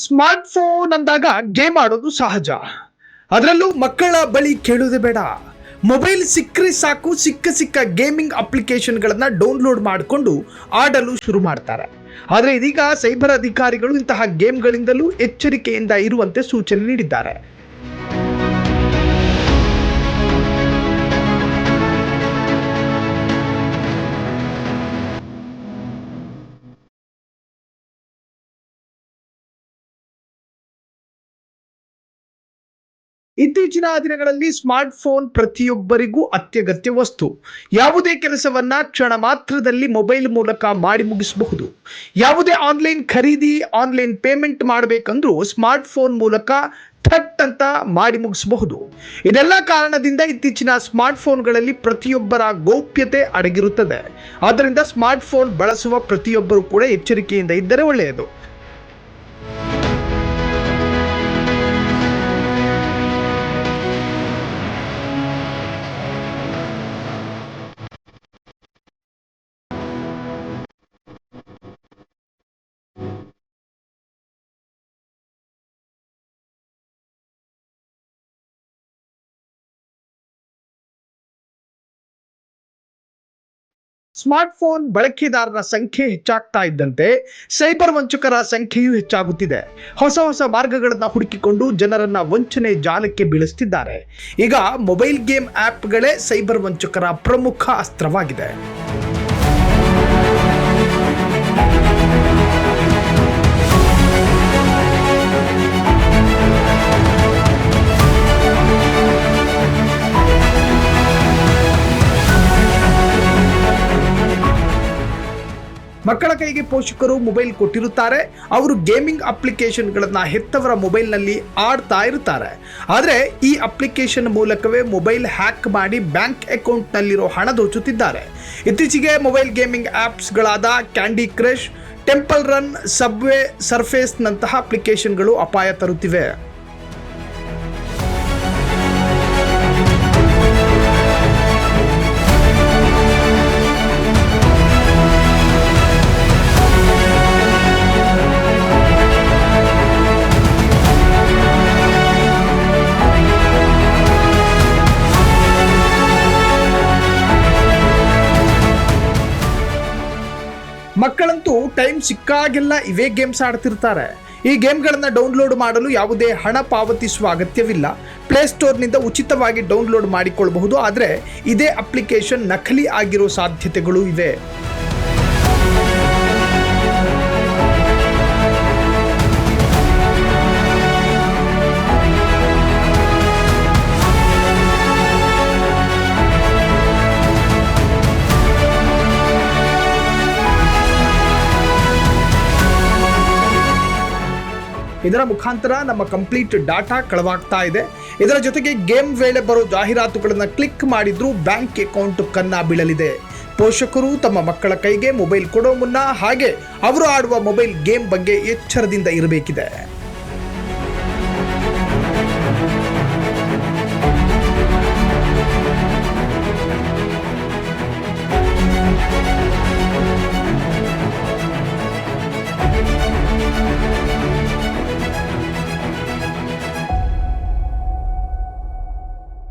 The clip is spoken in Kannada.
ಸ್ಮಾರ್ಟ್ ಫೋನ್ ಅಂದಾಗ ಗೇಮ್ ಆಡೋದು ಸಹಜ. ಅದರಲ್ಲೂ ಮಕ್ಕಳ ಬಳಿ ಕೇಳುವುದೇ ಬೇಡ. ಮೊಬೈಲ್ ಸಿಕ್ಕರೆ ಸಾಕು, ಸಿಕ್ಕ ಗೇಮಿಂಗ್ ಅಪ್ಲಿಕೇಶನ್ಗಳನ್ನು ಡೌನ್ಲೋಡ್ ಮಾಡಿಕೊಂಡು ಆಡಲು ಶುರು ಮಾಡ್ತಾರೆ. ಆದರೆ ಇದೀಗ ಸೈಬರ್ ಅಧಿಕಾರಿಗಳು ಇಂತಹ ಗೇಮ್ಗಳಿಂದಲೂ ಎಚ್ಚರಿಕೆಯಿಂದ ಇರುವಂತೆ ಸೂಚನೆ ನೀಡಿದ್ದಾರೆ. ಇತ್ತೀಚಿನ ದಿನಗಳಲ್ಲಿ ಸ್ಮಾರ್ಟ್ ಫೋನ್ ಪ್ರತಿಯೊಬ್ಬರಿಗೂ ಅತ್ಯಗತ್ಯ ವಸ್ತು. ಯಾವುದೇ ಕೆಲಸವನ್ನ ಕ್ಷಣ ಮಾತ್ರದಲ್ಲಿ ಮೊಬೈಲ್ ಮೂಲಕ ಮಾಡಿ ಮುಗಿಸಬಹುದು. ಯಾವುದೇ ಆನ್ಲೈನ್ ಖರೀದಿ, ಆನ್ಲೈನ್ ಪೇಮೆಂಟ್ ಮಾಡಬೇಕಂದ್ರೂ ಸ್ಮಾರ್ಟ್ ಫೋನ್ ಮೂಲಕ ಥಟ್ ಅಂತ ಮಾಡಿ ಮುಗಿಸಬಹುದು. ಇದೆಲ್ಲ ಕಾರಣದಿಂದ ಇತ್ತೀಚಿನ ಸ್ಮಾರ್ಟ್ ಫೋನ್ಗಳಲ್ಲಿ ಪ್ರತಿಯೊಬ್ಬರ ಗೌಪ್ಯತೆ ಅಡಗಿರುತ್ತದೆ. ಆದ್ದರಿಂದ ಸ್ಮಾರ್ಟ್ ಫೋನ್ ಬಳಸುವ ಪ್ರತಿಯೊಬ್ಬರು ಕೂಡ ಎಚ್ಚರಿಕೆಯಿಂದ ಇದ್ದರೆ ಒಳ್ಳೆಯದು. ಸ್ಮಾರ್ಟ್ ಫೋನ್ ಬಳಕೆದಾರರ ಸಂಖ್ಯೆ ಹೆಚ್ಚಾಗ್ತಾ ಇದ್ದಂತೆ ಸೈಬರ್ ವಂಚಕರ ಸಂಖ್ಯೆಯೂ ಹೆಚ್ಚಾಗುತ್ತಿದೆ. ಹೊಸ ಮಾರ್ಗಗಳನ್ನು ಹುಡುಕಿಕೊಂಡು ಜನರನ್ನ ವಂಚನೆ ಜಾಲಕ್ಕೆ ಬೀಳಿಸುತ್ತಿದ್ದಾರೆ. ಈಗ ಮೊಬೈಲ್ ಗೇಮ್ ಆ್ಯಪ್ಗಳೇ ಸೈಬರ್ ವಂಚಕರ ಪ್ರಮುಖ ಅಸ್ತ್ರವಾಗಿದೆ. ಮಕ್ಕಳ ಕೈಗೆ ಪೋಷಕರು ಮೊಬೈಲ್ ಕೊಟ್ಟಿರುತ್ತಾರೆ. ಅವರು ಗೇಮಿಂಗ್ ಅಪ್ಲಿಕೇಶನ್ಗಳನ್ನು ಹೆತ್ತವರ ಮೊಬೈಲ್ನಲ್ಲಿ ಆಡ್ತಾ ಇರ್ತಾರೆ. ಆದರೆ ಈ ಅಪ್ಲಿಕೇಶನ್ ಮೂಲಕವೇ ಮೊಬೈಲ್ ಹ್ಯಾಕ್ ಮಾಡಿ ಬ್ಯಾಂಕ್ ಅಕೌಂಟ್ನಲ್ಲಿರೋ ಹಣ ದೋಚುತ್ತಿದ್ದಾರೆ. ಇತ್ತೀಚೆಗೆ ಮೊಬೈಲ್ ಗೇಮಿಂಗ್ ಆ್ಯಪ್ಸ್ಗಳಾದ Candy Crush, Temple Run, Subway ಸರ್ಫೇಸ್ನಂತಹ ಅಪ್ಲಿಕೇಶನ್ಗಳು ಅಪಾಯ ತರುತ್ತಿವೆ. ಮಕ್ಕಳಂತೂ ಟೈಮ್ ಸಿಕ್ಕಾಗೆಲ್ಲ ಇವೇ ಗೇಮ್ಸ್ ಆಡ್ತಿರ್ತಾರೆ. ಈ ಗೇಮ್ಗಳನ್ನು ಡೌನ್ಲೋಡ್ ಮಾಡಲು ಯಾವುದೇ ಹಣ ಪಾವತಿಸುವ ಅಗತ್ಯವಿಲ್ಲ. ಪ್ಲೇಸ್ಟೋರ್ನಿಂದ ಉಚಿತವಾಗಿ ಡೌನ್ಲೋಡ್ ಮಾಡಿಕೊಳ್ಳಬಹುದು. ಆದರೆ ಇದೇ ಅಪ್ಲಿಕೇಶನ್ ನಕಲಿ ಆಗಿರೋ ಸಾಧ್ಯತೆಗಳು ಇವೆ. ಇದರ ಮುಖಾಂತರ ನಮ್ಮ ಕಂಪ್ಲೀಟ್ ಡಾಟಾ ಕಳವಾಗ್ತಾ ಇದೆ. ಇದರ ಜೊತೆಗೆ ಗೇಮ್ ವೇಳೆ ಬರೋ ಜಾಹೀರಾತುಗಳನ್ನು ಕ್ಲಿಕ್ ಮಾಡಿದ್ರೂ ಬ್ಯಾಂಕ್ ಅಕೌಂಟ್ ಕನ್ನ ಬೀಳಲಿದೆ. ಪೋಷಕರು ತಮ್ಮ ಮಕ್ಕಳ ಕೈಗೆ ಮೊಬೈಲ್ ಕೊಡೋ ಮುನ್ನ ಹಾಗೆ ಅವರು ಆಡುವ ಮೊಬೈಲ್ ಗೇಮ್ ಬಗ್ಗೆ ಎಚ್ಚರದಿಂದ ಇರಬೇಕಿದೆ.